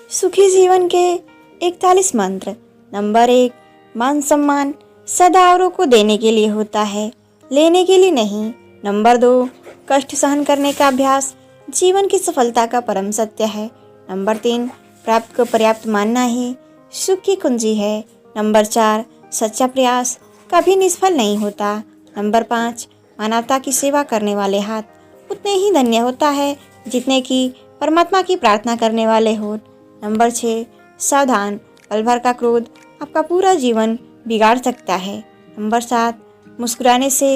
सुखी जीवन के 41 मंत्र। नंबर 1, मान सम्मान सदा औरों को देने के लिए होता है, लेने के लिए नहीं। नंबर 2, कष्ट सहन करने का अभ्यास जीवन की सफलता का परम सत्य है। नंबर 3, प्राप्त को पर्याप्त मानना ही सुख की कुंजी है। नंबर 4, सच्चा प्रयास कभी निष्फल नहीं होता। नंबर 5, मानवता की सेवा करने वाले हाथ उतने ही धन्य होता है जितने कि परमात्मा की प्रार्थना करने वाले हों। नंबर 6, सावधान, पल भर का क्रोध आपका पूरा जीवन बिगाड़ सकता है। नंबर 7, मुस्कुराने से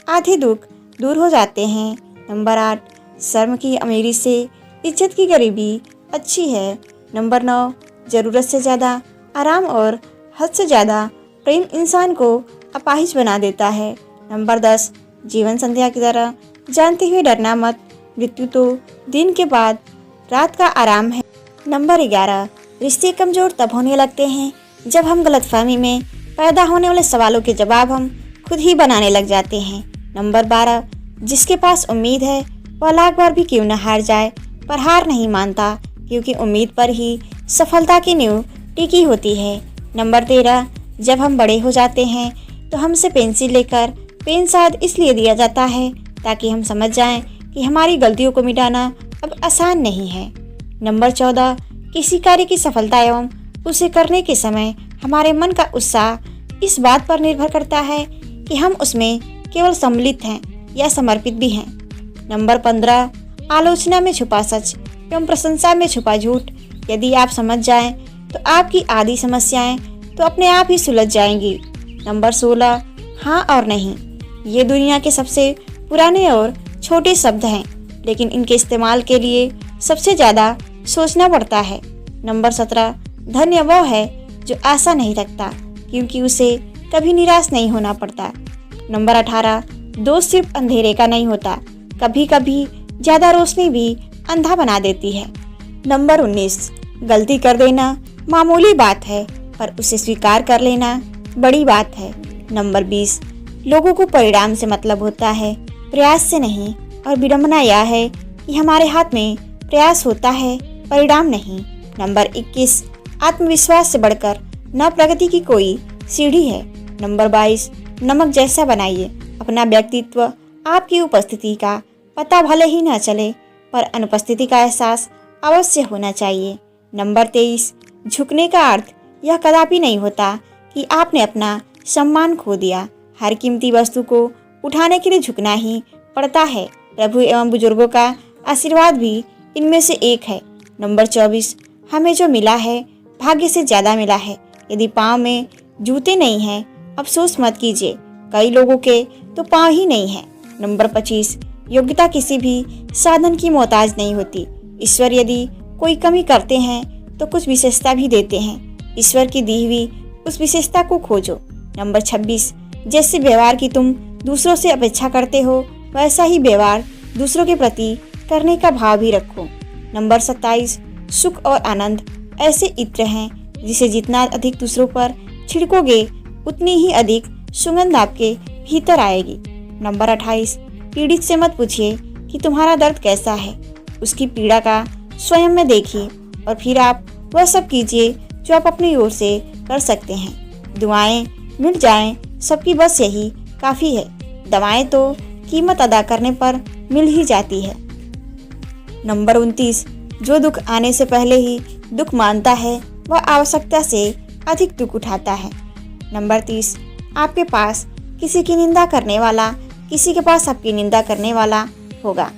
आधे दुख दूर हो जाते हैं। नंबर 8, शर्म की अमीरी से इज्जत की गरीबी अच्छी है। नंबर 9, ज़रूरत से ज़्यादा आराम और हद से ज़्यादा प्रेम इंसान को अपाहिज बना देता है। नंबर 10, जीवन संध्या की तरह जानते हुए डरना मत, मृत्यु तो दिन के बाद रात का आराम है। नंबर 11, रिश्ते कमज़ोर तब होने लगते हैं जब हम गलतफहमी में पैदा होने वाले सवालों के जवाब हम खुद ही बनाने लग जाते हैं। नंबर 12, जिसके पास उम्मीद है वह लाख बार भी क्यों न हार जाए पर हार नहीं मानता, क्योंकि उम्मीद पर ही सफलता की नींव टिकी होती है। नंबर 13, जब हम बड़े हो जाते हैं तो हमसे पेंसिल लेकर पेन शायद इसलिए दिया जाता है ताकि हम समझ जाएं कि हमारी गलतियों को मिटाना अब आसान नहीं है। नंबर 14, किसी कार्य की सफलता एवं उसे करने के समय हमारे मन का उत्साह इस बात पर निर्भर करता है कि हम उसमें केवल सम्मिलित हैं या समर्पित भी हैं। नंबर 15, आलोचना में छुपा सच एवं प्रशंसा में छुपा झूठ यदि आप समझ जाएं तो आपकी आधी समस्याएं तो अपने आप ही सुलझ जाएंगी। नंबर 16, हाँ और नहीं, ये दुनिया के सबसे पुराने और छोटे शब्द हैं, लेकिन इनके इस्तेमाल के लिए सबसे ज़्यादा सोचना पड़ता है। नंबर 17, धन्य वो है जो आशा नहीं रखता, क्योंकि उसे कभी निराश नहीं होना पड़ता। नंबर 18, दोष सिर्फ अंधेरे का नहीं होता, कभी कभी ज़्यादा रोशनी भी अंधा बना देती है। नंबर 19, गलती कर देना मामूली बात है पर उसे स्वीकार कर लेना बड़ी बात है। नंबर 20, लोगों को परिणाम से मतलब होता है, प्रयास से नहीं, और विडंबना यह है कि हमारे हाथ में प्रयास होता है, परिणाम नहीं। नंबर 21, आत्मविश्वास से बढ़कर न प्रगति की कोई सीढ़ी है। नंबर 22, नमक जैसा बनाइए अपना व्यक्तित्व, आपकी उपस्थिति का पता भले ही न चले पर अनुपस्थिति का एहसास अवश्य होना चाहिए। नंबर 23, झुकने का अर्थ यह कदापि नहीं होता कि आपने अपना सम्मान खो दिया, हर कीमती वस्तु को उठाने के लिए झुकना ही पड़ता है। प्रभु एवं बुजुर्गों का आशीर्वाद भी इनमें से एक है। नंबर 24, हमें जो मिला है भाग्य से ज़्यादा मिला है। यदि पाँव में जूते नहीं हैं अफसोस मत कीजिए, कई लोगों के तो पाँव ही नहीं है। नंबर 25, योग्यता किसी भी साधन की मोहताज नहीं होती। ईश्वर यदि कोई कमी करते हैं तो कुछ विशेषता भी देते हैं, ईश्वर की दी हुई उस विशेषता को खोजो। नंबर 26, जैसे व्यवहार की तुम दूसरों से अपेक्षा करते हो वैसा ही व्यवहार दूसरों के प्रति करने का भाव भी रखो। नंबर 27, सुख और आनंद ऐसे इत्र हैं जिसे जितना अधिक दूसरों पर छिड़कोगे उतनी ही अधिक सुगंध आपके भीतर आएगी। नंबर 28, पीड़ित से मत पूछिए कि तुम्हारा दर्द कैसा है, उसकी पीड़ा का स्वयं में देखिए और फिर आप वह सब कीजिए जो आप अपनी ओर से कर सकते हैं। दुआएं मिल जाएं सबकी बस यही काफ़ी है, दवाएं तो कीमत अदा करने पर मिल ही जाती है। नंबर 29, जो दुख आने से पहले ही दुख मानता है वह आवश्यकता से अधिक दुख उठाता है। नंबर 30, आपके पास किसी की निंदा करने वाला किसी के पास आपकी निंदा करने वाला होगा।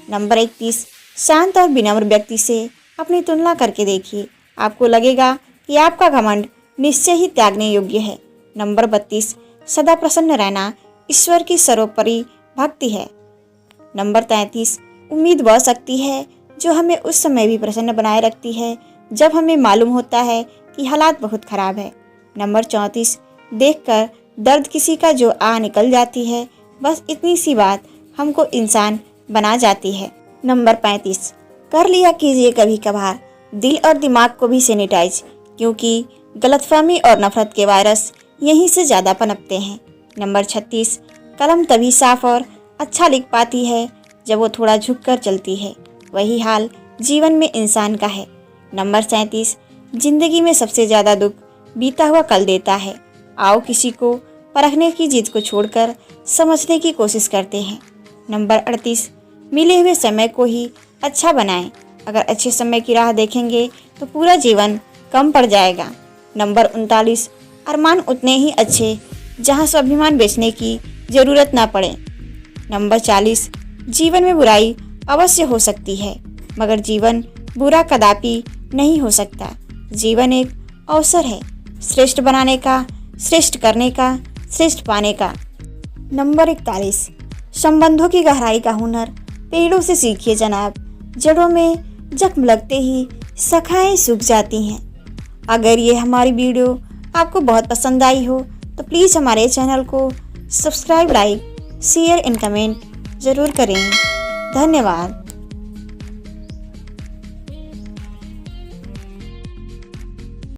नंबर 31, शांत और विनम्र व्यक्ति से अपनी तुलना करके देखिए, आपको लगेगा कि आपका घमंड निश्चय ही त्यागने योग्य है। नंबर 32, सदा प्रसन्न रहना ईश्वर की सर्वोपरि भक्ति है। नंबर 33, उम्मीद वह शक्ति है जो हमें उस समय भी प्रसन्न बनाए रखती है जब हमें मालूम होता है कि हालात बहुत खराब है। नंबर 34, देखकर दर्द किसी का जो आ निकल जाती है, बस इतनी सी बात हमको इंसान बना जाती है। नंबर 35, कर लिया कीजिए कभी कभार दिल और दिमाग को भी सैनिटाइज, क्योंकि गलतफहमी और नफरत के वायरस यहीं से ज़्यादा पनपते हैं। नंबर 36, कलम तभी साफ और अच्छा लिख पाती है जब वो थोड़ा झुक कर चलती है, वही हाल जीवन में इंसान का है। नंबर 37, जिंदगी में सबसे ज़्यादा दुख बीता हुआ कल देता है। आओ किसी को परखने की जिद को छोड़कर समझने की कोशिश करते हैं। नंबर 38, मिले हुए समय को ही अच्छा बनाएं। अगर अच्छे समय की राह देखेंगे तो पूरा जीवन कम पड़ जाएगा। नंबर 39, अरमान उतने ही अच्छे जहां स्वाभिमान बेचने की ज़रूरत ना पड़े। नंबर 40, जीवन में बुराई अवश्य हो सकती है मगर जीवन बुरा कदापि नहीं हो सकता। जीवन एक अवसर है श्रेष्ठ बनाने का, श्रेष्ठ करने का, श्रेष्ठ पाने का। नंबर 41, संबंधों की गहराई का हुनर पेड़ों से सीखिए जनाब। जड़ों में जख्म लगते ही शाखाएं सूख जाती हैं। अगर ये हमारी वीडियो आपको बहुत पसंद आई हो तो प्लीज़ हमारे चैनल को subscribe, like, share and comment ज़रूर करें। धन्यवाद।